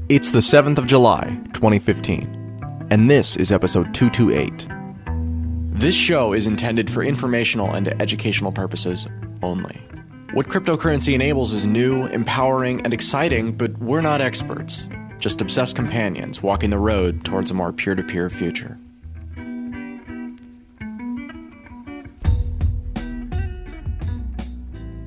It's the 7th of July, 2015, and this is episode 228. This show is intended for informational and educational purposes only. What cryptocurrency enables is new, empowering, and exciting, but we're not experts, just obsessed companions walking the road towards a more peer-to-peer future.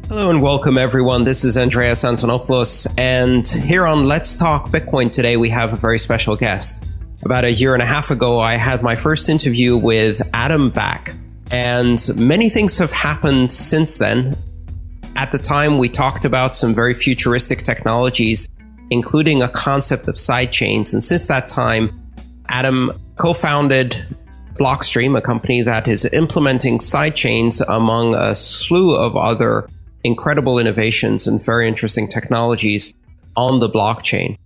Hello and welcome everyone. This is Andreas Antonopoulos, and here on Let's Talk Bitcoin today we have a very special guest. About a year and a half ago, I had my first interview with Adam Back, and many things have happened since then. At the time, we talked about some very futuristic technologies, including a concept of sidechains, and since that time, Adam co-founded Blockstream, a company that is implementing sidechains among a slew of other incredible innovations and very interesting technologies on the blockchain.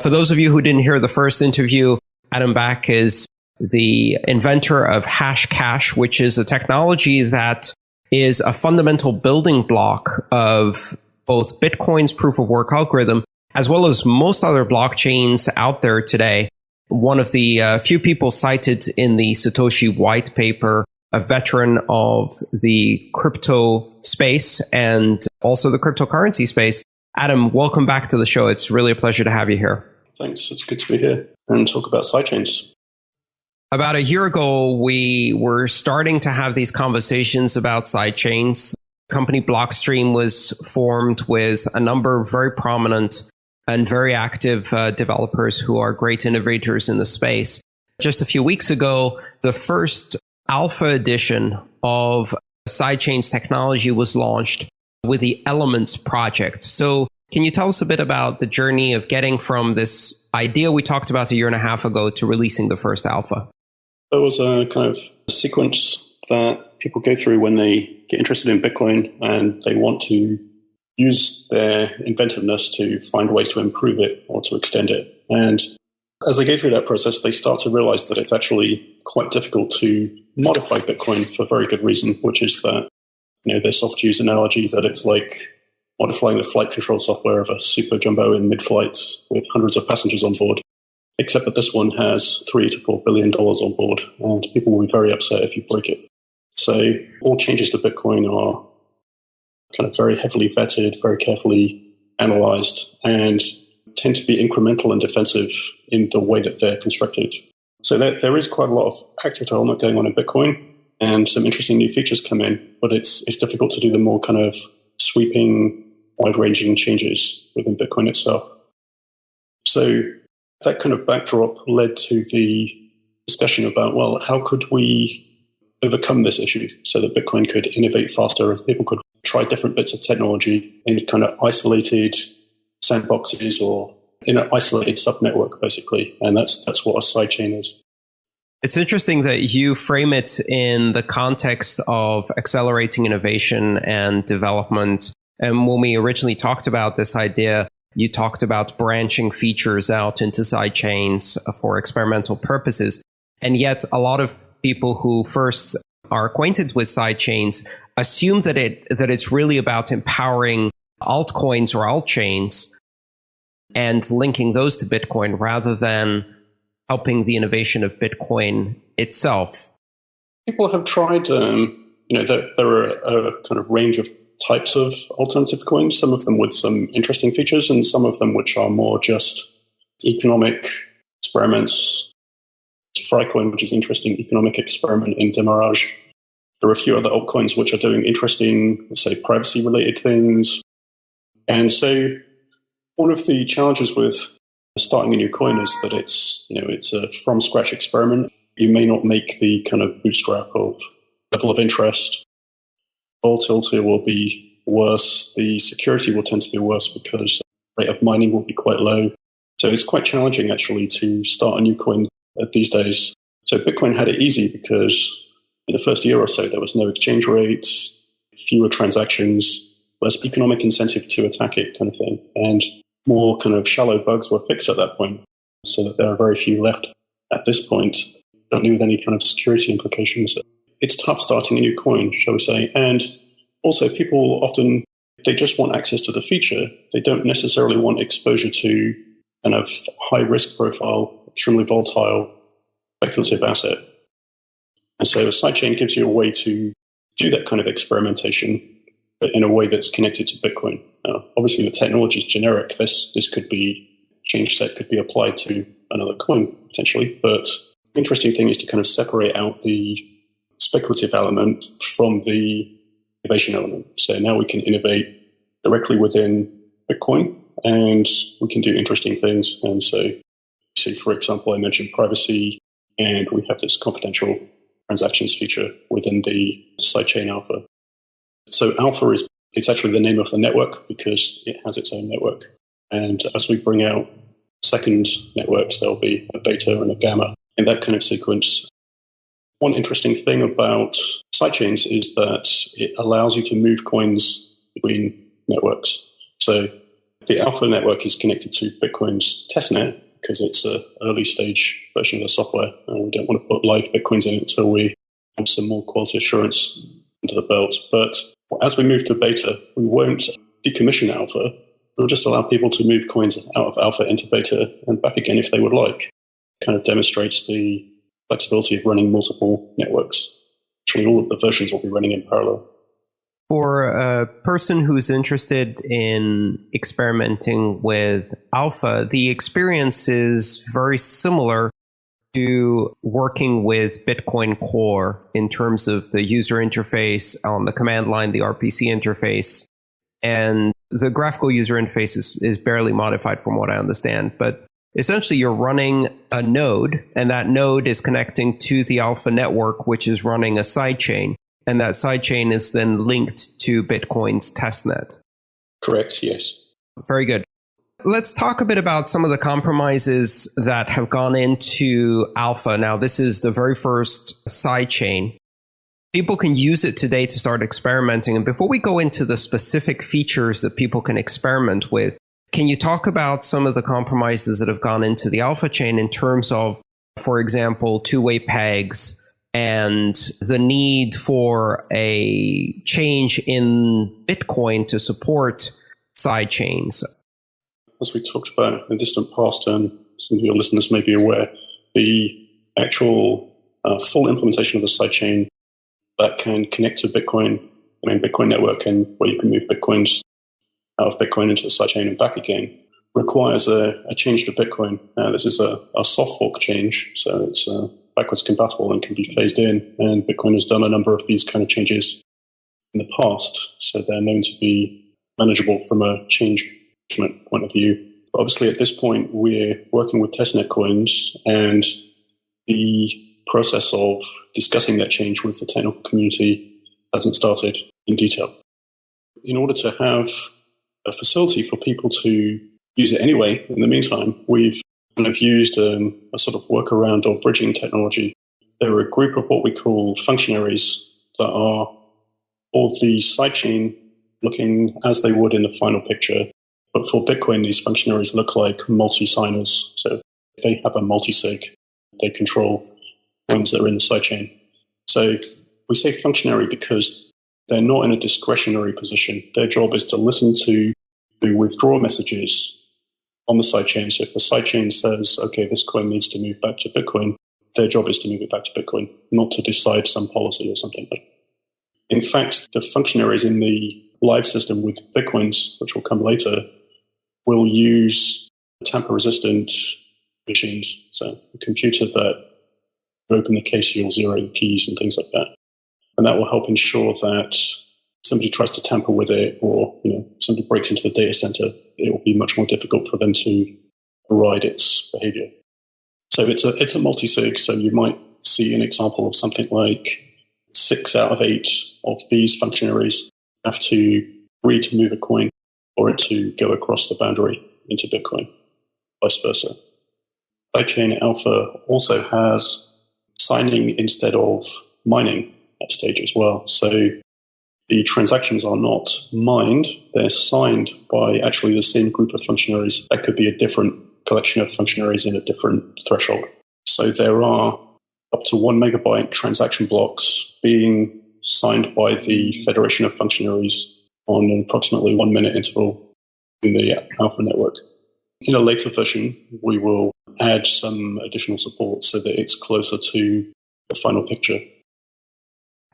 For those of you who didn't hear the first interview, Adam Back is the inventor of Hashcash, which is a technology that is a fundamental building block of both Bitcoin's proof of work algorithm, as well as most other blockchains out there today. One of the few people cited in the Satoshi white paper, a veteran of the crypto space and also the cryptocurrency space. Adam, welcome back to the show. It's really a pleasure to have you here. Thanks. It's good to be here and talk about sidechains. About a year ago, we were starting to have these conversations about sidechains. The company Blockstream was formed with a number of very prominent and very active developers who are great innovators in the space. Just a few weeks ago, the first alpha edition of Sidechains technology was launched with the Elements project. So can you tell us a bit about the journey of getting from this idea we talked about a year and a half ago to releasing the first alpha? There was a kind of sequence that people go through when they get interested in Bitcoin and they want to use their inventiveness to find ways to improve it or to extend it. And as they go through that process, they start to realize that it's actually quite difficult to modify Bitcoin for a very good reason, which is that, this oft-used analogy that it's like modifying the flight control software of a super jumbo in mid-flight with hundreds of passengers on board, except that this one has $3 to $4 billion on board, and people will be very upset if you break it. So all changes to Bitcoin are kind of very heavily vetted, very carefully analyzed, and tend to be incremental and defensive in the way that they're constructed. So there is quite a lot of active development going on in Bitcoin, and some interesting new features come in, but it's difficult to do the more kind of sweeping, wide-ranging changes within Bitcoin itself. So that kind of backdrop led to the discussion about, well, how could we overcome this issue so that Bitcoin could innovate faster and people could try different bits of technology in kind of isolated sandboxes or in an isolated subnetwork, basically. And that's what a sidechain is. It's interesting that you frame it in the context of accelerating innovation and development. And when we originally talked about this idea, you talked about branching features out into sidechains for experimental purposes. And yet a lot of people who first are acquainted with sidechains assume that it's really about empowering altcoins or altchains and linking those to Bitcoin rather than helping the innovation of Bitcoin itself. People have tried, there are a kind of range of types of alternative coins, some of them with some interesting features and some of them which are more just economic experiments. Frycoin, which is an interesting economic experiment in Demarage. There are a few other altcoins which are doing interesting, let's say, privacy-related things. And so one of the challenges with starting a new coin is that it's a from-scratch experiment. You may not make the kind of bootstrap of level of interest. Volatility will be worse. The security will tend to be worse because the rate of mining will be quite low. So it's quite challenging, actually, to start a new coin these days. So Bitcoin had it easy because in the first year or so, there was no exchange rate, fewer transactions, less economic incentive to attack it kind of thing. And more kind of shallow bugs were fixed at that point, so that there are very few left at this point. Don't need any kind of security implications. It's tough starting a new coin, shall we say. And also people often, they just want access to the feature. They don't necessarily want exposure to kind of high risk profile, extremely volatile, speculative asset. And so a sidechain gives you a way to do that kind of experimentation, but in a way that's connected to Bitcoin. Now, obviously, the technology is generic. This could be, change set could be applied to another coin, potentially. But the interesting thing is to kind of separate out the speculative element from the innovation element. So now we can innovate directly within Bitcoin, and we can do interesting things. And so, for example, I mentioned privacy, and we have this confidential transactions feature within the sidechain alpha. So alpha it's actually the name of the network because it has its own network. And as we bring out second networks, there'll be a beta and a gamma in that kind of sequence. One interesting thing about sidechains is that it allows you to move coins between networks. So the alpha network is connected to Bitcoin's testnet because it's an early stage version of the software. And we don't want to put live Bitcoins in it until we have some more quality assurance into the belt. But as we move to beta, we won't decommission alpha. We'll just allow people to move coins out of alpha into beta and back again if they would like. It kind of demonstrates the flexibility of running multiple networks. Actually, all of the versions will be running in parallel. For a person who's interested in experimenting with alpha, the experience is very similar to working with Bitcoin Core in terms of the user interface on the command line, the RPC interface, and the graphical user interface is barely modified from what I understand. But essentially, you're running a node, and that node is connecting to the alpha network, which is running a sidechain. And that sidechain is then linked to Bitcoin's testnet. Correct, yes. Very good. Let's talk a bit about some of the compromises that have gone into alpha. Now, this is the very first sidechain. People can use it today to start experimenting. And before we go into the specific features that people can experiment with, can you talk about some of the compromises that have gone into the alpha chain in terms of, for example, two-way pegs, and the need for a change in Bitcoin to support sidechains? As we talked about in the distant past, and some of your listeners may be aware, the actual full implementation of a sidechain that can connect to Bitcoin, Bitcoin network, and where you can move Bitcoins out of Bitcoin into the sidechain and back again, requires a change to Bitcoin. This is a soft fork change, so it's backwards compatible and can be phased in. And Bitcoin has done a number of these kind of changes in the past, so they're known to be manageable from a change management point of view. But obviously, at this point, we're working with testnet coins, and the process of discussing that change with the technical community hasn't started in detail. In order to have a facility for people to use it anyway, in the meantime, we've kind of used a sort of workaround or bridging technology. There are a group of what we call functionaries that are all the sidechain looking as they would in the final picture. But for Bitcoin, these functionaries look like multi-signers. So if they have a multi-sig, they control coins that are in the sidechain. So we say functionary because they're not in a discretionary position. Their job is to listen to the withdrawal messages on the sidechain. So if the sidechain says, okay, this coin needs to move back to Bitcoin, their job is to move it back to Bitcoin, not to decide some policy or something. In fact, the functionaries in the live system with Bitcoins, which will come later, will use tamper-resistant machines. So a computer that will open the case, you'll zero the keys and things like that. And that will help ensure that somebody tries to tamper with it, or somebody breaks into the data center, it will be much more difficult for them to override its behavior. So it's a multi-sig, so you might see an example of something like 6 out of 8 of these functionaries have to agree to move a coin for it to go across the boundary into Bitcoin, vice versa. Sidechain Alpha also has signing instead of mining at stage as well. So the transactions are not mined, they're signed by actually the same group of functionaries. That could be a different collection of functionaries in a different threshold. So there are up to 1 megabyte transaction blocks being signed by the federation of functionaries on an approximately 1 minute interval in the Alpha network. In a later version, we will add some additional support so that it's closer to the final picture.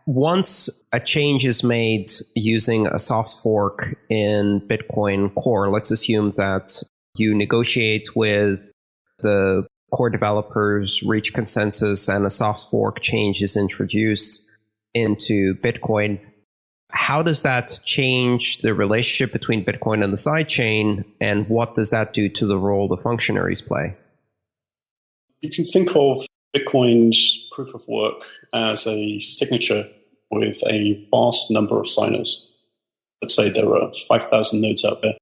Once a change is made using a soft fork in Bitcoin Core, let's assume that you negotiate with the core developers, reach consensus, and a soft fork change is introduced into Bitcoin. How does that change the relationship between Bitcoin and the sidechain, and what does that do to the role the functionaries play? You can think of Bitcoin's proof of work as a signature with a vast number of signers. Let's say there are 5,000 nodes out there.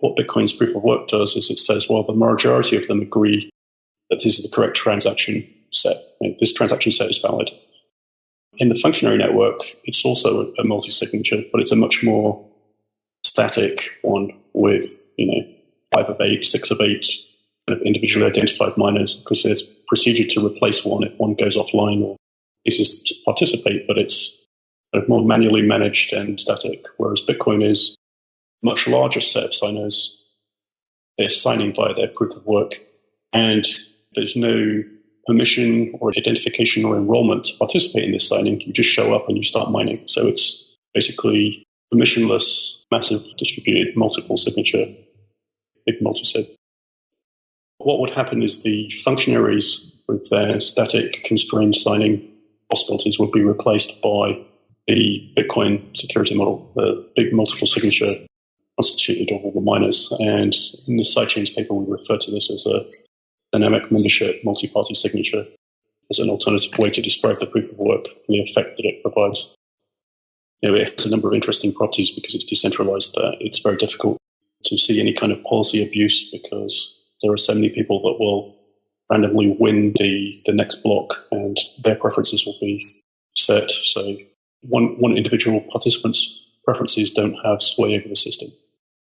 What Bitcoin's proof of work does is it says, well, the majority of them agree that this is the correct transaction set. This transaction set is valid. In the functionary network, it's also a multi-signature, but it's a much more static one with, 5 of 8, 6 of 8 kind of individually identified miners, because there's procedure to replace one if one goes offline or ceases to participate, but it's kind of more manually managed and static, whereas Bitcoin is a much larger set of signers. They're signing via their proof of work, and there's no permission or identification or enrollment to participate in this signing. You just show up and you start mining. So it's basically permissionless, massive distributed, multiple signature, big multi-sig. What would happen is the functionaries with their static constrained signing possibilities would be replaced by the Bitcoin security model, the big multiple signature constituted of all the miners. And in the Sidechains paper, we refer to this as a dynamic membership multi-party signature as an alternative way to describe the proof of work and the effect that it provides. It has a number of interesting properties because it's decentralized. It's very difficult to see any kind of policy abuse because there are so many people that will randomly win the next block and their preferences will be set. So one individual participant's preferences don't have sway over the system.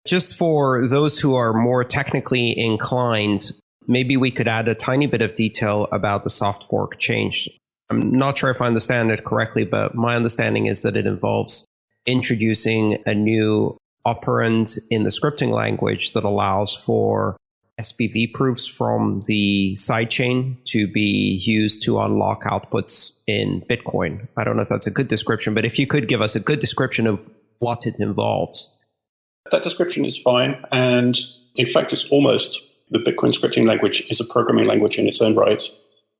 Just for those who are more technically inclined, maybe we could add a tiny bit of detail about the soft fork change. I'm not sure if I understand it correctly, but my understanding is that it involves introducing a new operand in the scripting language that allows for SPV proofs from the sidechain to be used to unlock outputs in Bitcoin. I don't know if that's a good description, but if you could give us a good description of what it involves. That description is fine. And in fact, it's almost... The Bitcoin scripting language is a programming language in its own right.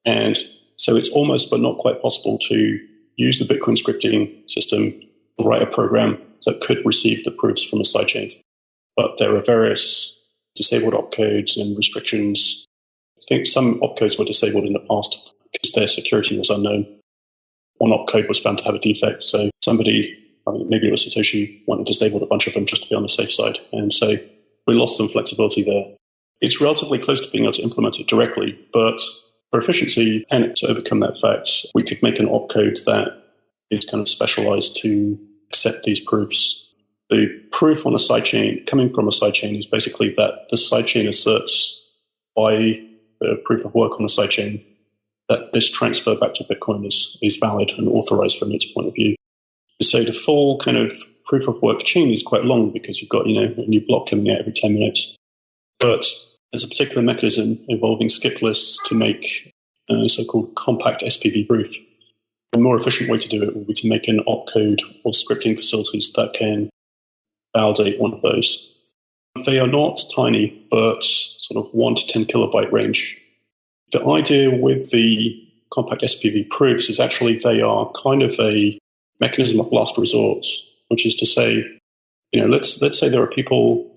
And so it's almost but not quite possible to use the Bitcoin scripting system to write a program that could receive the proofs from a sidechain. But there are various disabled opcodes and restrictions. I think some opcodes were disabled in the past because their security was unknown. One opcode was found to have a defect. So somebody, maybe it was Satoshi, went and disabled a bunch of them just to be on the safe side. And so we lost some flexibility there. It's relatively close to being able to implement it directly, but for efficiency and to overcome that fact, we could make an opcode that is kind of specialized to accept these proofs. The proof on a sidechain, coming from a sidechain, is basically that the sidechain asserts by the proof of work on the sidechain that this transfer back to Bitcoin is valid and authorized from its point of view. So the full kind of proof of work chain is quite long because you've got, a new block coming out every 10 minutes. But there's a particular mechanism involving skip lists to make a so-called compact SPV proof. A more efficient way to do it would be to make an opcode or scripting facilities that can validate one of those. They are not tiny, but sort of 1 to 10 kilobyte range. The idea with the compact SPV proofs is actually they are kind of a mechanism of last resort, which is to say, let's say there are people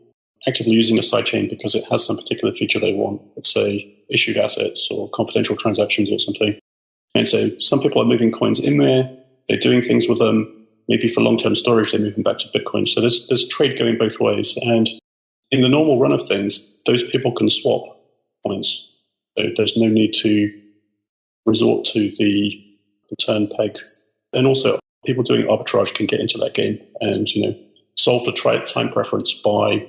actively using a sidechain because it has some particular feature they want, let's say issued assets or confidential transactions or something. And so some people are moving coins in there, they're doing things with them, maybe for long-term storage, they're moving back to Bitcoin. So there's trade going both ways. And in the normal run of things, those people can swap coins. So there's no need to resort to the return peg. And also people doing arbitrage can get into that game and, solve the time preference by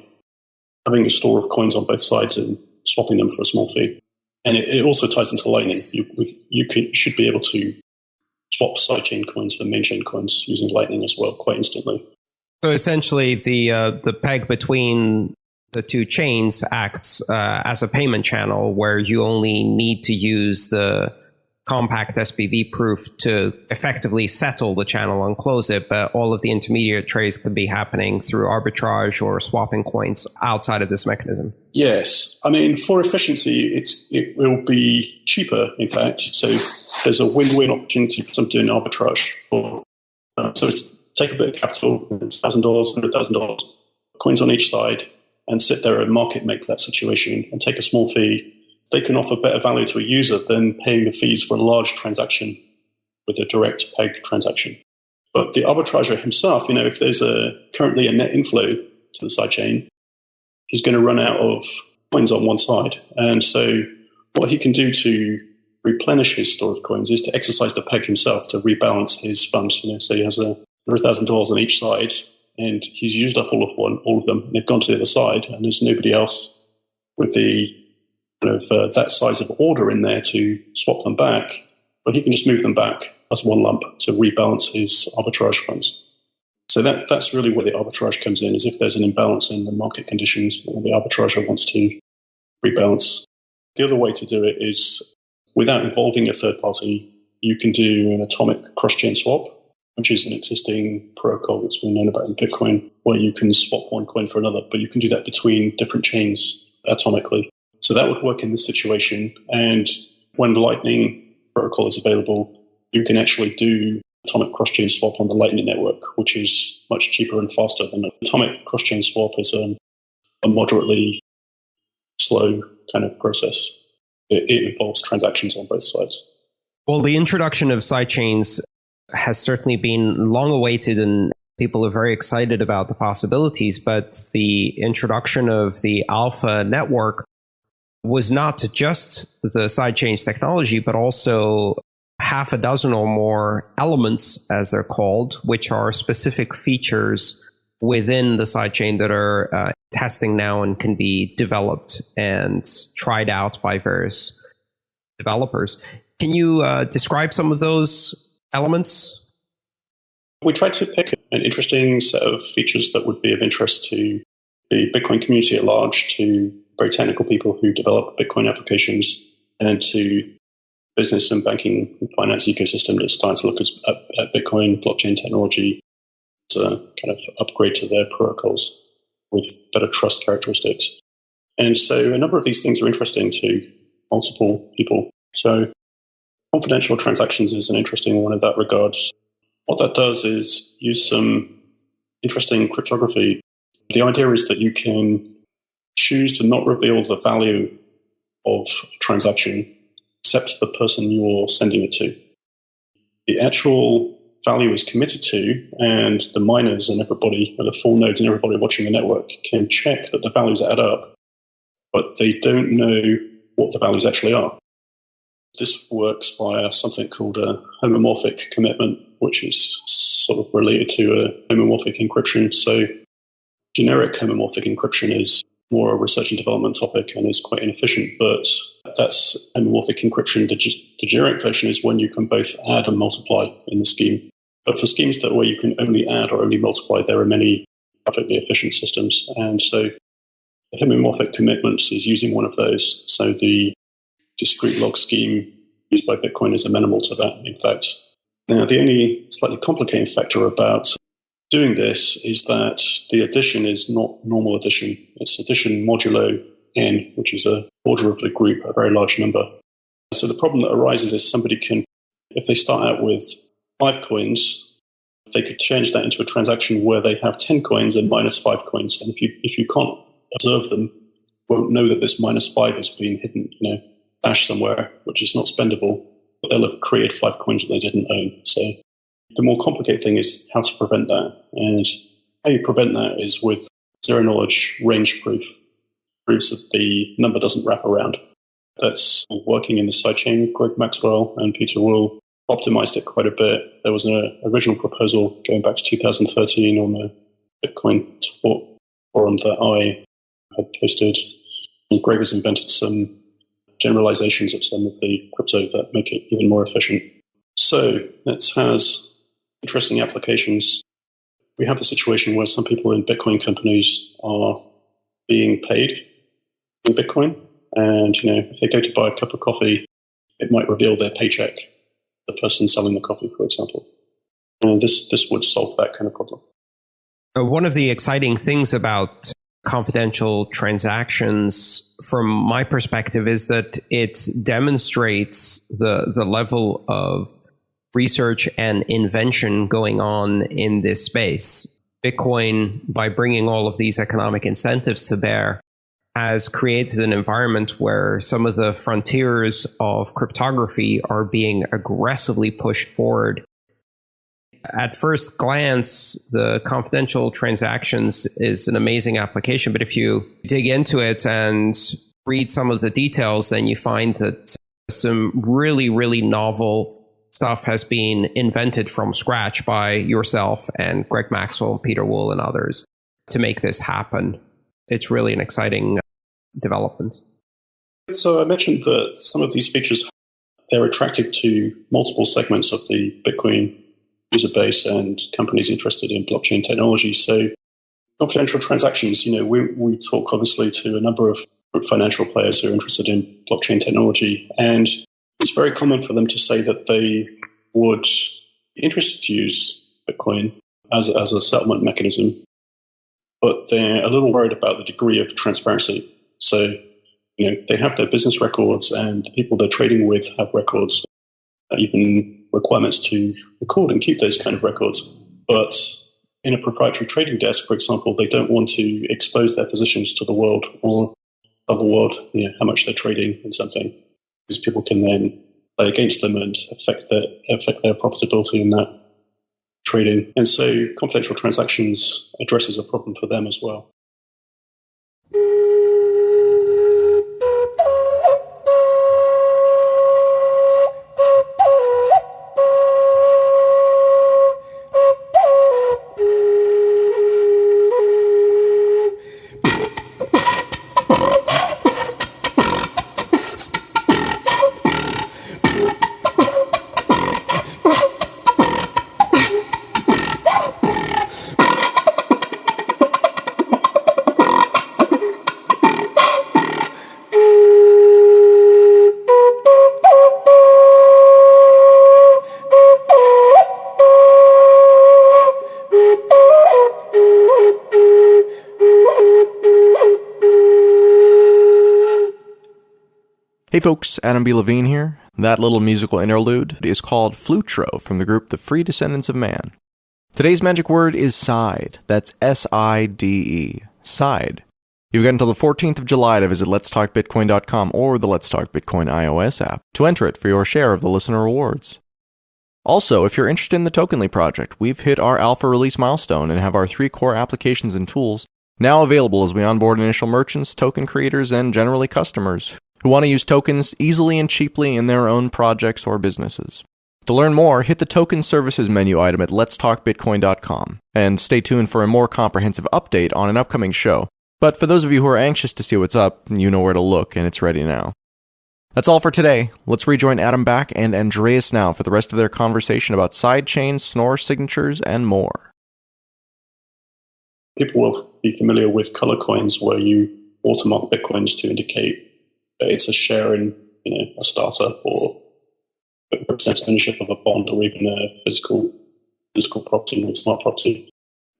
having a store of coins on both sides and swapping them for a small fee. And it also ties into Lightning. You should be able to swap sidechain coins for main chain coins using Lightning as well quite instantly. So essentially the peg between the two chains acts as a payment channel where you only need to use the compact SPV proof to effectively settle the channel and close it, but all of the intermediate trades could be happening through arbitrage or swapping coins outside of this mechanism. Yes. I mean, for efficiency, it will be cheaper, in fact. So there's a win-win opportunity for some doing arbitrage. So it's take a bit of capital, $1,000, $100,000, coins on each side, and sit there and market make that situation and take a small fee. They can offer better value to a user than paying the fees for a large transaction with a direct peg transaction. But the arbitrager himself, if there's currently a net inflow to the sidechain, he's going to run out of coins on one side. And so what he can do to replenish his store of coins is to exercise the peg himself to rebalance his funds. So he has $100,000 on each side, and he's used up all of them, and they've gone to the other side, and there's nobody else with the that size of order in there to swap them back, but he can just move them back as one lump to rebalance his arbitrage funds. So that's really where the arbitrage comes in, is if there's an imbalance in the market conditions and the arbitrager wants to rebalance. The other way to do it is without involving a third party, you can do an atomic cross-chain swap, which is an existing protocol that's been known about in Bitcoin, where you can swap one coin for another, but you can do that between different chains atomically. So that would work in this situation. And when the Lightning protocol is available, you can actually do atomic cross-chain swap on the Lightning network, which is much cheaper and faster than an atomic cross-chain swap is a moderately slow kind of process. It involves transactions on both sides. Well, the introduction of sidechains has certainly been long awaited, and people are very excited about the possibilities, but the introduction of the Alpha network was not just the sidechains technology, but also half a dozen or more elements, as they're called, which are specific features within the sidechain that are testing now and can be developed and tried out by various developers. Can you describe some of those elements? We tried to pick an interesting set of features that would be of interest to the Bitcoin community at large, to very technical people who develop Bitcoin applications, and to business and banking and finance ecosystem that's starting to look at Bitcoin blockchain technology as a kind of upgrade to their protocols with better trust characteristics. And so a number of these things are interesting to multiple people. So confidential transactions is an interesting one in that regard. What that does is use some interesting cryptography. The idea is that you can choose to not reveal the value of a transaction except to the person you're sending it to. The actual value is committed to, and the miners and everybody, or the full nodes and everybody watching the network can check that the values add up, but they don't know what the values actually are. This works via something called a homomorphic commitment, which is sort of related to a homomorphic encryption. So generic homomorphic encryption is more a research and development topic and is quite inefficient, but that's homomorphic encryption. The generic version is when you can both add and multiply in the scheme. But for schemes where you can only add or only multiply, there are many perfectly efficient systems. And so the homomorphic commitment is using one of those. So the discrete log scheme used by Bitcoin is amenable to that, in fact. Now, the only slightly complicating factor about doing this is that the addition is not normal addition. It's addition modulo n, which is a order of the group, a very large number. So the problem that arises is somebody can, if they start out with 5 coins, they could change that into a transaction where they have 10 coins and minus 5 coins. And if you can't observe them, you won't know that this minus 5 has been hidden, stashed somewhere, which is not spendable, but they'll have created 5 coins that they didn't own. So the more complicated thing is how to prevent that. And how you prevent that is with zero-knowledge range proof. Proves that the number doesn't wrap around. That's working in the sidechain with Greg Maxwell and Peter Wool. Optimized it quite a bit. There was an original proposal going back to 2013 on the Bitcoin talk forum that I had posted. And Greg has invented some generalizations of some of the crypto that make it even more efficient. So it has interesting applications. We have the situation where some people in Bitcoin companies are being paid in Bitcoin. And, if they go to buy a cup of coffee, it might reveal their paycheck, the person selling the coffee, for example. And this would solve that kind of problem. One of the exciting things about confidential transactions, from my perspective, is that it demonstrates the level of research and invention going on in this space. Bitcoin, by bringing all of these economic incentives to bear, has created an environment where some of the frontiers of cryptography are being aggressively pushed forward. At first glance, the confidential transactions is an amazing application, but if you dig into it and read some of the details, then you find that some really, really novel stuff has been invented from scratch by yourself and Greg Maxwell, Peter Wool, and others to make this happen. It's really an exciting development. So I mentioned that some of these features, they're attractive to multiple segments of the Bitcoin user base and companies interested in blockchain technology. So confidential transactions, we talk obviously to a number of financial players who are interested in blockchain technology, and it's very common for them to say that they would be interested to use Bitcoin as a settlement mechanism, but they're a little worried about the degree of transparency. So, they have their business records, and the people they're trading with have records, even requirements to record and keep those kind of records. But in a proprietary trading desk, for example, they don't want to expose their positions to the world or tell the world how much they're trading in something, because people can then play against them and affect their profitability in that trading. And so confidential transactions addresses a problem for them as well. Hey folks, Adam B. Levine here. That little musical interlude is called Flutro from the group The Free Descendants of Man. Today's magic word is side. That's S-I-D-E. Side. You've got until the 14th of July to visit letstalkbitcoin.com or the Let's Talk Bitcoin iOS app to enter it for your share of the listener rewards. Also, if you're interested in the Tokenly project, we've hit our alpha release milestone and have our 3 core applications and tools now available as we onboard initial merchants, token creators, and generally customers who want to use tokens easily and cheaply in their own projects or businesses. To learn more, hit the Token Services menu item at letstalkbitcoin.com, and stay tuned for a more comprehensive update on an upcoming show. But for those of you who are anxious to see what's up, you know where to look, and it's ready now. That's all for today. Let's rejoin Adam Back and Andreas now for the rest of their conversation about sidechains, Schnorr signatures, and more. People will be familiar with color coins where you watermark Bitcoins to indicate that it's a share in a startup, or it represents ownership of a bond, or even a physical property or smart property.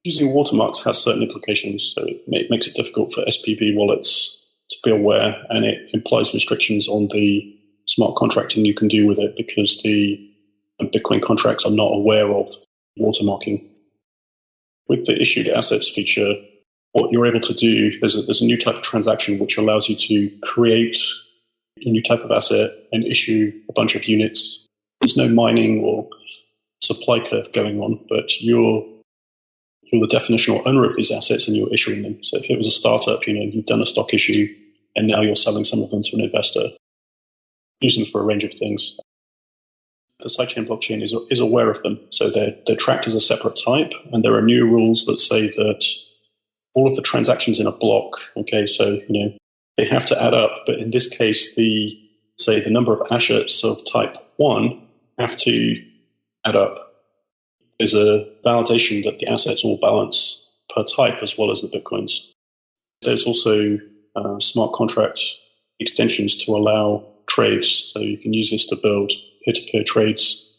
Using watermarks has certain implications, so it makes it difficult for SPV wallets to be aware, and it implies restrictions on the smart contracting you can do with it, because the Bitcoin contracts are not aware of watermarking. With the issued assets feature, what you're able to do, there's a new type of transaction which allows you to create a new type of asset and issue a bunch of units. There's no mining or supply curve going on, but you're the definitional owner of these assets and you're issuing them. So if it was a startup, you've done a stock issue and now you're selling some of them to an investor. Use them for a range of things. The sidechain blockchain is aware of them. So they're tracked as a separate type, and there are new rules that say that all of the transactions in a block, so they have to add up, but in this case, the number of assets of type 1 have to add up. There's a validation that the assets all balance per type as well as the Bitcoins. There's also smart contract extensions to allow trades. So you can use this to build peer-to-peer trades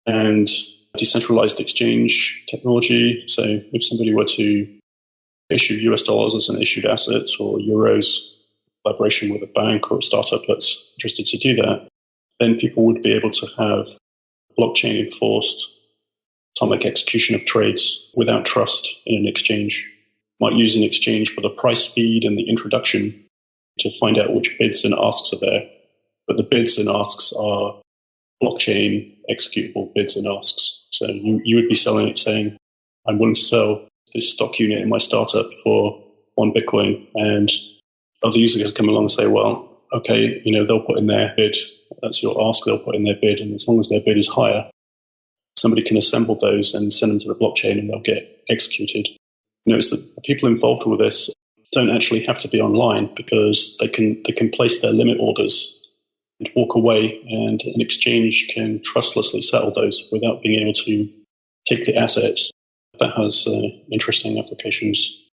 and decentralized exchange technology. So if somebody were to issue US dollars as an issued asset or euros, collaboration with a bank or a startup that's interested to do that, then people would be able to have blockchain enforced atomic execution of trades without trust in an exchange. Might use an exchange for the price feed and the introduction to find out which bids and asks are there. But the bids and asks are blockchain executable bids and asks. So you would be selling it saying, I'm willing to sell this stock unit in my startup for 1 Bitcoin. And other users can come along and say, well, okay, they'll put in their bid. That's your ask. They'll put in their bid. And as long as their bid is higher, somebody can assemble those and send them to the blockchain and they'll get executed. Notice that the people involved with this don't actually have to be online because they can place their limit orders and walk away, and an exchange can trustlessly settle those without being able to take the assets. That has interesting applications.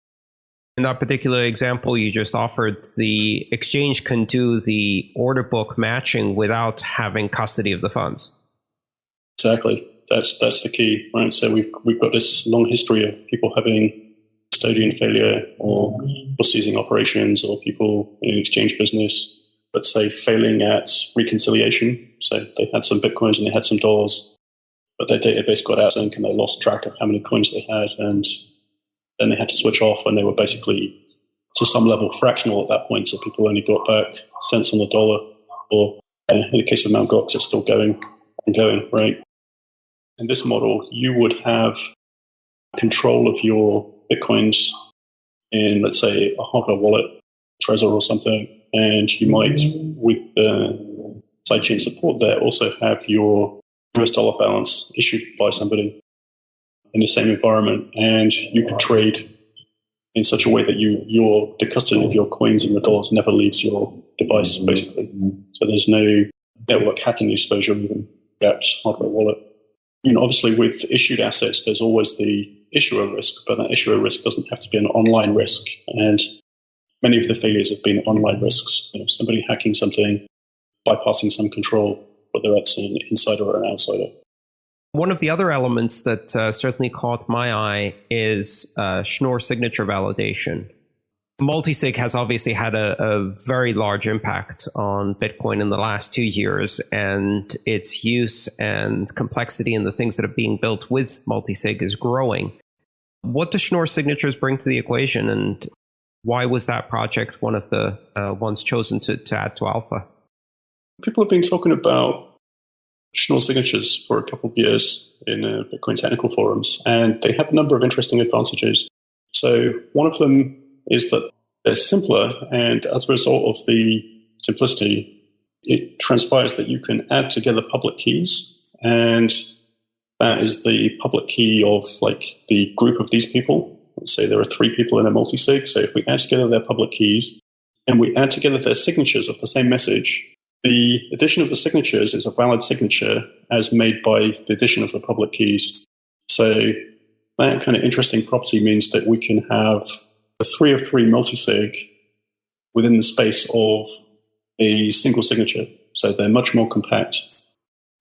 In that particular example you just offered, the exchange can do the order book matching without having custody of the funds. Exactly. That's the key, right? So we've got this long history of people having custodian failure or seizing operations, or people in an exchange business, let's say, failing at reconciliation. So they had some Bitcoins and they had some dollars, but their database got out of sync and they lost track of how many coins they had, and then they had to switch off, and they were basically to some level fractional at that point. So people only got back cents on the dollar, or in the case of Mt. Gox, it's still going, right? In this model, you would have control of your Bitcoins in, let's say, a hardware wallet, Trezor or something, and you might, with the sidechain support there, also have your US dollar balance issued by somebody in the same environment, and you could trade in such a way that the custody of your coins and your dollars never leaves your device, basically. So there's no network hacking exposure even without hardware wallet. Obviously, with issued assets, there's always the issuer risk, but that issuer risk doesn't have to be an online risk. And many of the failures have been online risks. Somebody hacking something, bypassing some control, whether that's an insider or an outsider. One of the other elements that certainly caught my eye is Schnorr signature validation. Multisig has obviously had a very large impact on Bitcoin in the last 2 years, and its use and complexity and the things that are being built with multisig is growing. What do Schnorr signatures bring to the equation, and why was that project one of the ones chosen to add to Alpha? People have been talking about Schnorr signatures for a couple of years in Bitcoin technical forums, and they have a number of interesting advantages. So one of them is that they're simpler, and as a result of the simplicity, it transpires that you can add together public keys, and that is the public key of the group of these people. Let's say there are 3 people in a multisig. So if we add together their public keys and we add together their signatures of the same message, the addition of the signatures is a valid signature as made by the addition of the public keys. So that kind of interesting property means that we can have a 3 of 3 multisig within the space of a single signature. So they're much more compact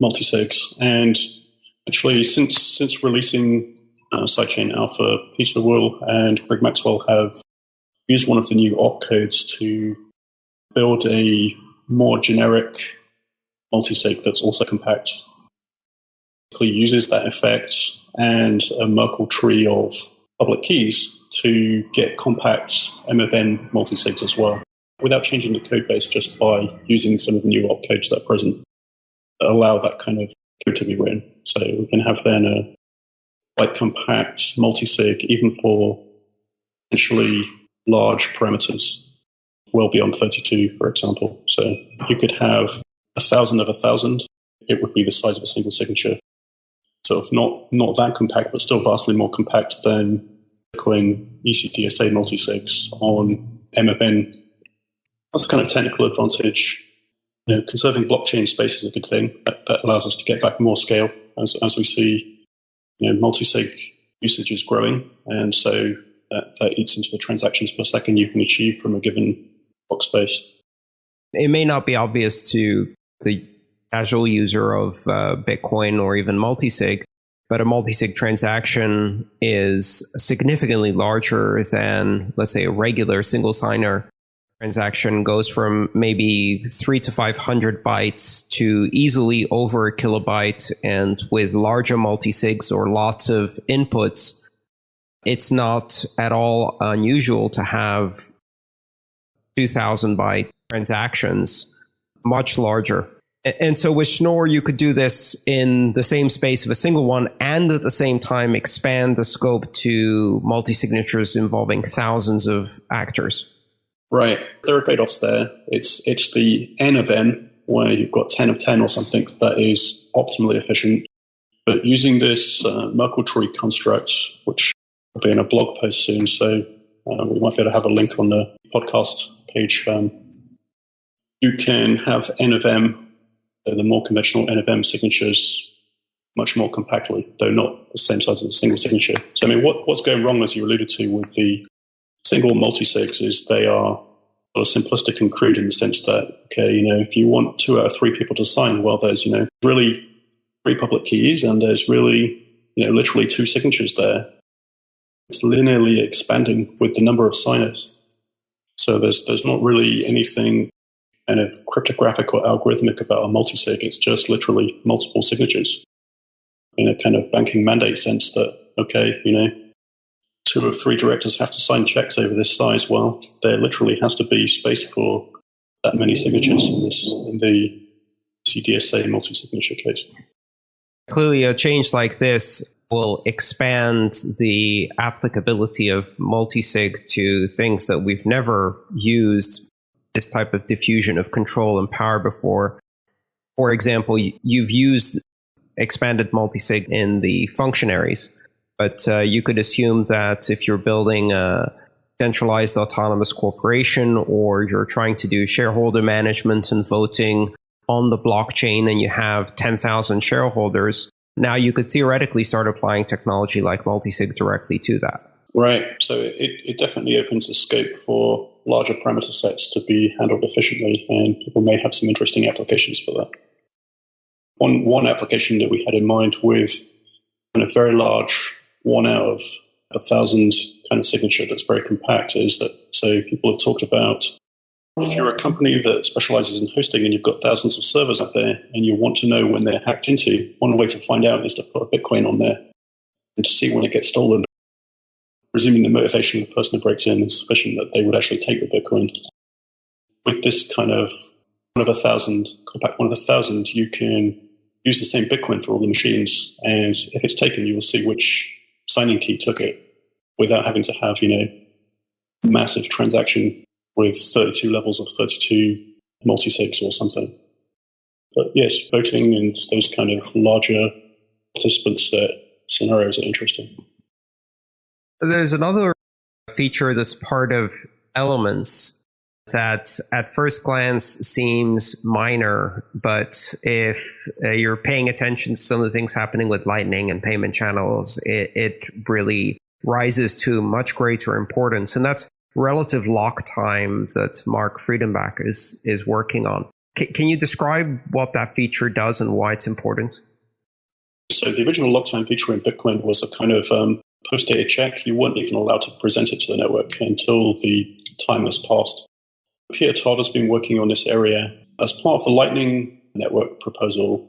multisigs. And actually, since releasing Sidechain Alpha, Peter Will and Greg Maxwell have used one of the new opcodes to build a more generic multisig that's also compact. It uses that effect and a Merkle tree of public keys to get compact MFN multisigs as well, without changing the code base, just by using some of the new opcodes that are present that allow that kind of code to be written. So we can have then a compact multisig, even for potentially large parameters, well beyond 32, for example. So you could have 1,000 of 1,000. It would be the size of a single signature. So not that compact, but still vastly more compact than Bitcoin ECDSA multisigs on MFN. That's a kind of technical advantage. Conserving blockchain space is a good thing. That allows us to get back more scale as we see multisig usage is growing. And so that eats into the transactions per second you can achieve from a given block space. It may not be obvious to the casual user of Bitcoin or even multisig, but a multisig transaction is significantly larger than, let's say, a regular single signer transaction. Goes from maybe 300 to 500 bytes to easily over a kilobyte. And with larger multisigs or lots of inputs, it's not at all unusual to have 2,000 byte transactions, much larger. And so with Schnorr, you could do this in the same space of a single one and at the same time expand the scope to multi-signatures involving thousands of actors. Right. There are trade-offs there. It's the N of N, where you've got 10 of 10 or something, that is optimally efficient. But using this Merkle tree construct, which will be in a blog post soon, so we might be able to have a link on the podcast page, you can have N of M, the more conventional N of M signatures, much more compactly, though not the same size as a single signature. So, I mean, what's going wrong, as you alluded to, with the single multi-sigs is they are sort of simplistic and crude in the sense that, okay, if you want 2 out of 3 people to sign, well, there's, really 3 public keys and there's really, literally 2 signatures there. It's linearly expanding with the number of signers. So there's not really anything kind of cryptographic or algorithmic about a multi-sig. It's just literally multiple signatures in a kind of banking mandate sense that, okay, 2 of 3 directors have to sign checks over this size. Well, there literally has to be space for that many signatures in the CDSA multi-signature case. Clearly, a change like this will expand the applicability of multisig to things that we've never used this type of diffusion of control and power before. For example, you've used expanded multisig in the functionaries, but you could assume that if you're building a centralized autonomous corporation or you're trying to do shareholder management and voting on the blockchain and you have 10,000 shareholders, now you could theoretically start applying technology like multisig directly to that. Right. So it definitely opens the scope for larger parameter sets to be handled efficiently, and people may have some interesting applications for that. One application that we had in mind with kind of very large 1 out of 1,000 kind of signature that's very compact is that, so people have talked about, if you're a company that specializes in hosting and you've got thousands of servers out there and you want to know when they're hacked into, one way to find out is to put a Bitcoin on there and to see when it gets stolen, presuming the motivation of the person who breaks in is sufficient that they would actually take the Bitcoin. With this kind of one of 1,000, compact 1 of 1,000, you can use the same Bitcoin for all the machines, and if it's taken, you will see which signing key took it without having to have, massive transaction with 32 levels of 32 multi-sigs or something. But yes, voting and those kind of larger participant set scenarios are interesting. There's another feature that's part of Elements that at first glance seems minor, but if you're paying attention to some of the things happening with Lightning and payment channels, it really rises to much greater importance. And that's relative lock time that Mark Friedenbach is working on. Can you describe what that feature does and why it's important? So the original lock time feature in Bitcoin was a kind of post-data check. You weren't even allowed to present it to the network until the time has passed. Peter Todd has been working on this area. As part of the Lightning Network proposal,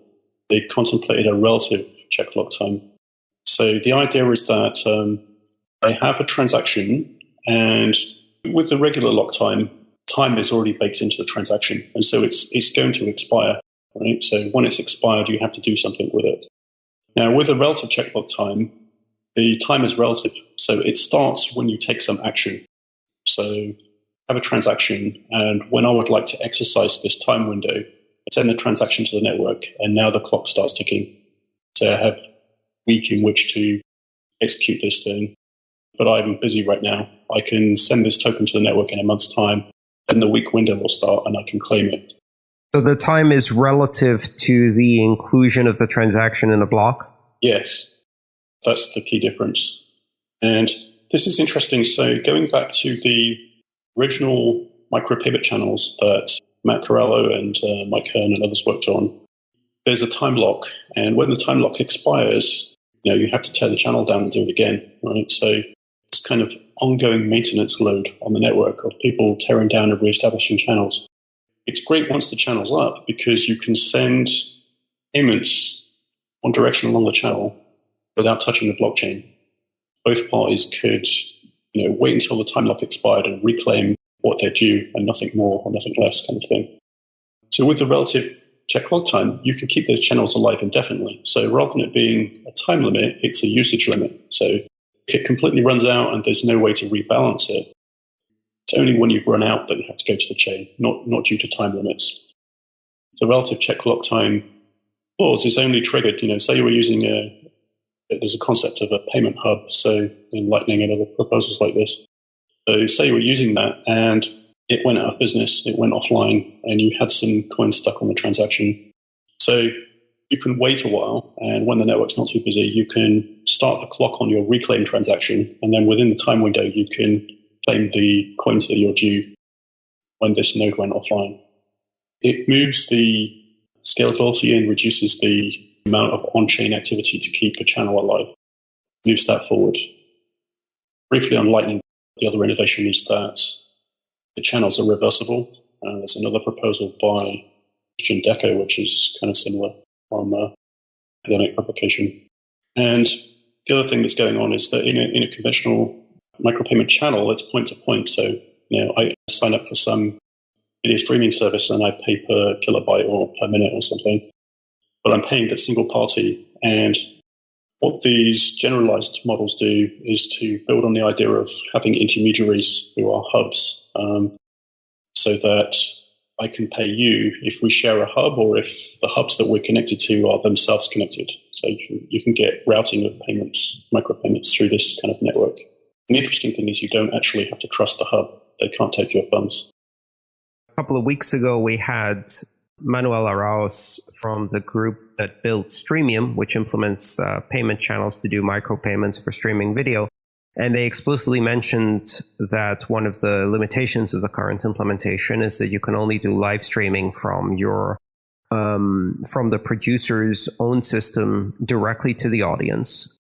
they contemplated a relative check lock time. So the idea is that they have a transaction, and with the regular lock time, time is already baked into the transaction, and so it's going to expire. Right? So when it's expired, you have to do something with it. Now, with a relative check lock time, the time is relative, so it starts when you take some action. So have a transaction, and when I would like to exercise this time window, I send the transaction to the network, and now the clock starts ticking. So I have a week in which to execute this thing, but I'm busy right now. I can send this token to the network in a month's time, then the week window will start, and I can claim it. So the time is relative to the inclusion of the transaction in a block? Yes, that's the key difference. And this is interesting. So going back to the original micropayment channels that Matt Corallo and Mike Hearn and others worked on, there's a time lock. And when the time lock expires, you have to tear the channel down and do it again, right? So it's kind of ongoing maintenance load on the network of people tearing down and reestablishing channels. It's great once the channel's up because you can send payments one direction along the channel without touching the blockchain. Both parties could wait until the time lock expired and reclaim what they're due and nothing more or nothing less kind of thing. So with the relative check log time, you can keep those channels alive indefinitely. So rather than it being a time limit, it's a usage limit. So if it completely runs out and there's no way to rebalance it, it's only when you've run out that you have to go to the chain, not due to time limits. The relative check log time clause is only triggered, say you were using there's a concept of a payment hub, so in Lightning and other proposals like this. So say you were using that and it went out of business, it went offline, and you had some coins stuck on the transaction. So you can wait a while, and when the network's not too busy, you can start the clock on your reclaim transaction, and then within the time window, you can claim the coins that you're due when this node went offline. It moves the scalability and reduces the amount of on-chain activity to keep a channel alive. Moves that forward. Briefly on Lightning, the other innovation is that the channels are reversible. There's another proposal by Christian Decker, which is kind of similar from academic publication. And the other thing that's going on is that in a conventional micropayment channel, it's point to point. So, I sign up for some video streaming service and I pay per kilobyte or per minute or something, but I'm paying the single party. And what these generalized models do is to build on the idea of having intermediaries who are hubs, so that I can pay you if we share a hub or if the hubs that we're connected to are themselves connected. So you can get routing of payments, micropayments through this kind of network. And the interesting thing is you don't actually have to trust the hub. They can't take your funds. A couple of weeks ago, we had Manuel Arauz from the group that built Streamium, which implements payment channels to do micropayments for streaming video. And they explicitly mentioned that one of the limitations of the current implementation is that you can only do live streaming from from the producer's own system directly to the audience,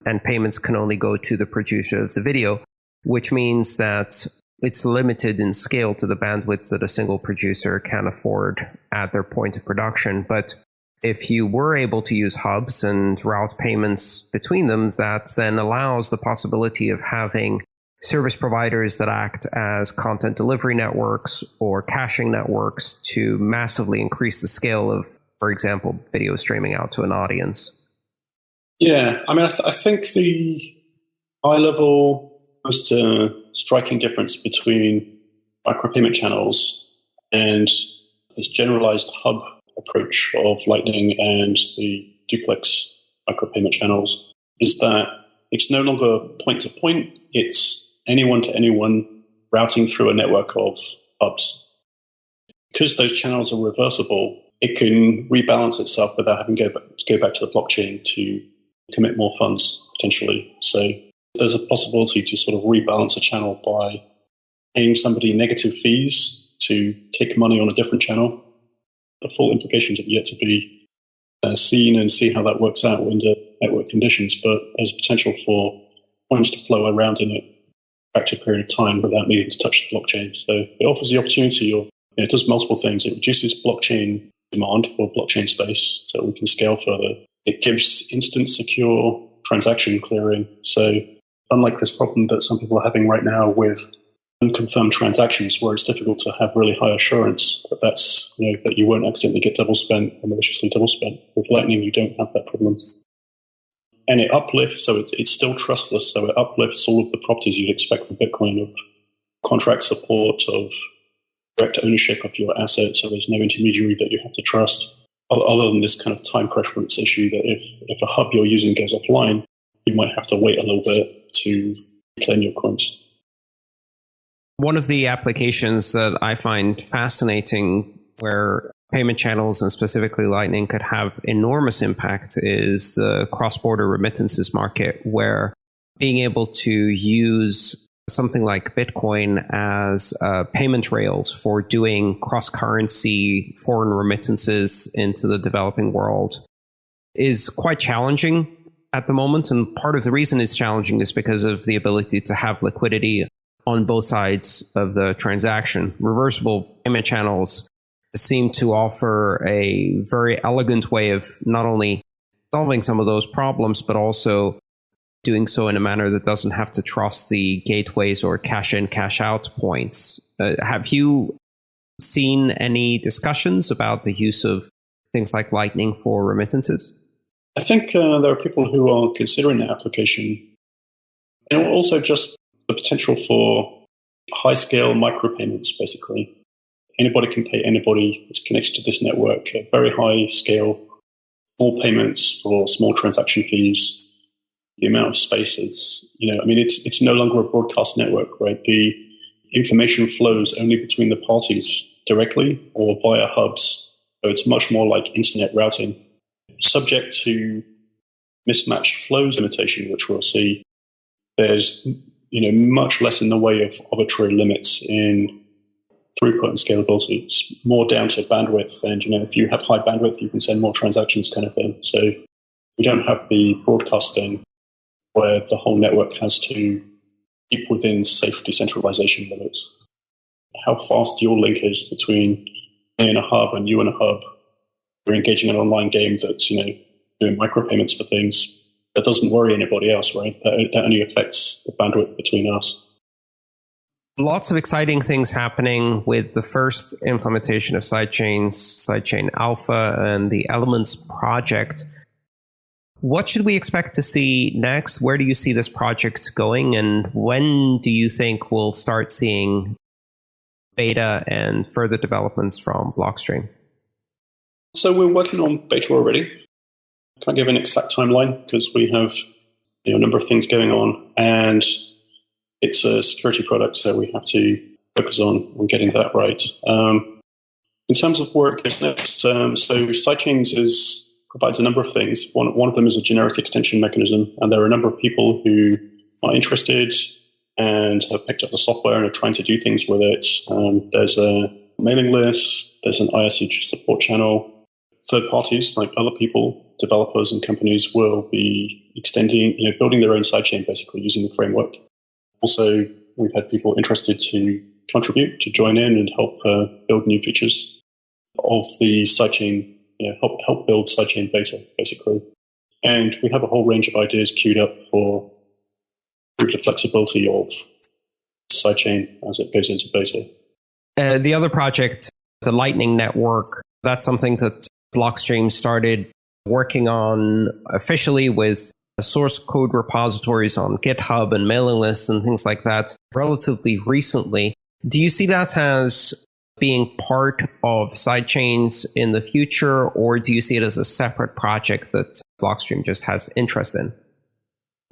and payments can only go to the producer of the video, which means that it's limited in scale to the bandwidth that a single producer can afford at their point of production. But if you were able to use hubs and route payments between them, that then allows the possibility of having service providers that act as content delivery networks or caching networks to massively increase the scale of, for example, video streaming out to an audience. Yeah, I mean, I think the high level, most striking difference between micropayment channels and this generalized hub approach of Lightning and the duplex micropayment channels is that it's no longer point to point, it's anyone to anyone routing through a network of hubs. Because those channels are reversible, it can rebalance itself without having to go back to the blockchain to commit more funds, potentially. So there's a possibility to sort of rebalance a channel by paying somebody negative fees to take money on a different channel. The full implications have yet to be seen and see how that works out under network conditions, but there's potential for funds to flow around in a attractive period of time without needing to touch the blockchain. So it offers the opportunity of, it does multiple things. It reduces blockchain demand for blockchain space so we can scale further. It gives instant secure transaction clearing. So unlike this problem that some people are having right now with unconfirmed transactions, where it's difficult to have really high assurance that that's, that you won't accidentally get double spent or maliciously double spent. With Lightning, you don't have that problem. And it uplifts, so it's still trustless, so it uplifts all of the properties you'd expect from Bitcoin of contract support, of direct ownership of your assets, so there's no intermediary that you have to trust, other than this kind of time preference issue that if a hub you're using goes offline, you might have to wait a little bit to claim your coins. One of the applications that I find fascinating where payment channels and specifically Lightning could have enormous impact is the cross-border remittances market, where being able to use something like Bitcoin as payment rails for doing cross-currency foreign remittances into the developing world is quite challenging at the moment. And part of the reason it's challenging is because of the ability to have liquidity on both sides of the transaction. Reversible payment channels seem to offer a very elegant way of not only solving some of those problems, but also doing so in a manner that doesn't have to trust the gateways or cash in, cash out points. Have you seen any discussions about the use of things like Lightning for remittances? I think there are people who are considering that application. And also just the potential for high-scale micropayments, basically. Anybody can pay anybody that's connected to this network at very high scale, small payments for small transaction fees. The amount of space is, it's no longer a broadcast network, right? The information flows only between the parties directly or via hubs. So it's much more like internet routing, subject to mismatched flows limitation, which we'll see. There's, much less in the way of arbitrary limits in throughput and scalability. It's more down to bandwidth. And, if you have high bandwidth, you can send more transactions kind of thing. So you don't have the broadcasting where the whole network has to keep within safe decentralization limits. How fast your link is between me and a hub and you and a hub. You're engaging in an online game that's, doing micropayments for things. That doesn't worry anybody else, right? That only affects the bandwidth between us. Lots of exciting things happening with the first implementation of Sidechains, Sidechain Alpha, and the Elements project. What should we expect to see next? Where do you see this project going? And when do you think we'll start seeing beta and further developments from Blockstream? So we're working on beta already. Can't give an exact timeline because we have a number of things going on, and it's a security product, so we have to focus on getting that right. In terms of work next, so Sidechains provides a number of things. One of them is a generic extension mechanism, and there are a number of people who are interested and have picked up the software and are trying to do things with it. There's a mailing list, there's an ISCG support channel. Third parties, like other people, developers and companies, will be extending, building their own sidechain, basically using the framework. Also, we've had people interested to contribute, to join in and help build new features of the sidechain, help build sidechain beta, basically. And we have a whole range of ideas queued up for improve the flexibility of sidechain as it goes into beta. The other project, the Lightning Network, that's something that Blockstream started working on officially with source code repositories on GitHub and mailing lists and things like that relatively recently. Do you see that as being part of Sidechains in the future, or do you see it as a separate project that Blockstream just has interest in?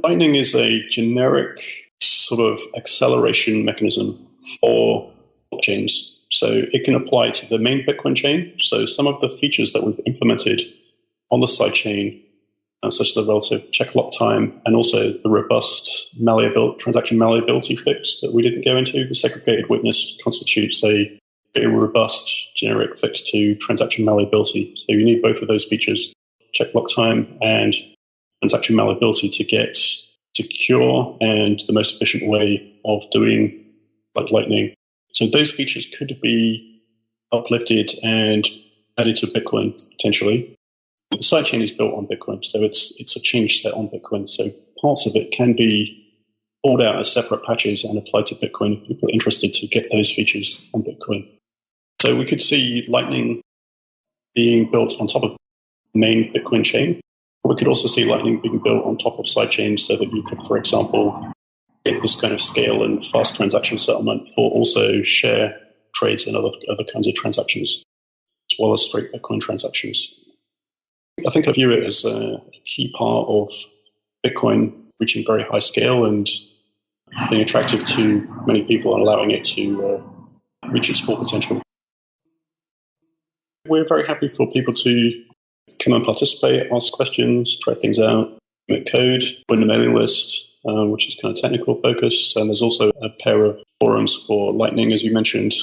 Lightning is a generic sort of acceleration mechanism for blockchains. So it can apply to the main Bitcoin chain. So some of the features that we've implemented on the sidechain, such as the relative check lock time and also the robust transaction malleability fix that we didn't go into, the segregated witness constitutes a robust generic fix to transaction malleability. So you need both of those features, check lock time and transaction malleability, to get secure and the most efficient way of doing like Lightning. So those features could be uplifted and added to Bitcoin potentially. The sidechain is built on Bitcoin, so it's a change set on Bitcoin. So parts of it can be pulled out as separate patches and applied to Bitcoin if people are interested to get those features on Bitcoin. So we could see Lightning being built on top of the main Bitcoin chain. We could also see Lightning being built on top of sidechains so that you could, for example, get this kind of scale and fast transaction settlement for also share trades and other kinds of transactions, as well as straight Bitcoin transactions. I think I view it as a key part of Bitcoin reaching very high scale and being attractive to many people and allowing it to reach its full potential. We're very happy for people to come and participate, ask questions, try things out. commit code, join the mailing list, which is kind of technical focused. And there's also a pair of forums for Lightning, as you mentioned.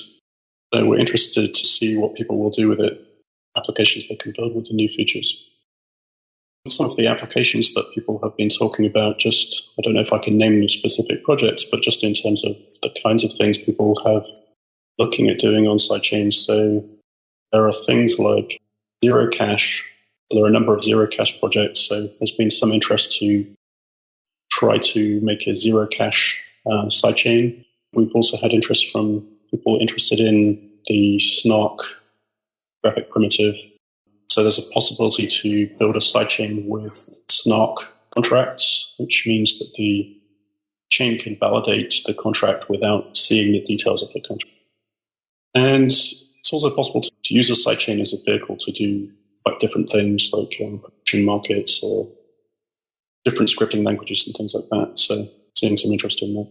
So we're interested to see what people will do with it, applications they can build with the new features. Some of the applications that people have been talking about, just, I don't know if I can name specific projects, but just in terms of the kinds of things people have looking at doing on sidechains. So there are things like zero cache. There are a number of zero cache projects. So there's been some interest to try to make a zero cache sidechain. We've also had interest from people interested in the snark graphic primitive. So there's a possibility to build a sidechain with snark contracts, which means that the chain can validate the contract without seeing the details of the contract. And it's also possible to use a sidechain as a vehicle to do quite different things, like prediction markets or different scripting languages and things like that. So seeing some interest in that.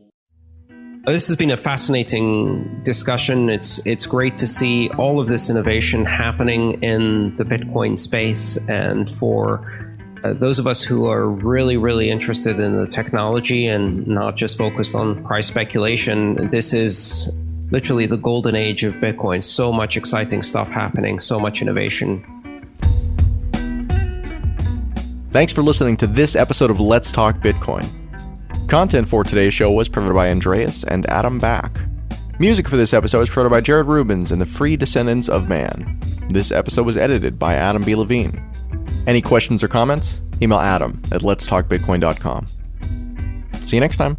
This has been a fascinating discussion. It's great to see all of this innovation happening in the Bitcoin space. And for those of us who are really, really interested in the technology and not just focused on price speculation, this is literally the golden age of Bitcoin. So much exciting stuff happening, so much innovation. Thanks for listening to this episode of Let's Talk Bitcoin. Content for today's show was provided by Andreas and Adam Back. Music for this episode was provided by Jared Rubens and the Free Descendants of Man. This episode was edited by Adam B. Levine. Any questions or comments? Email Adam at letstalkbitcoin.com. See you next time.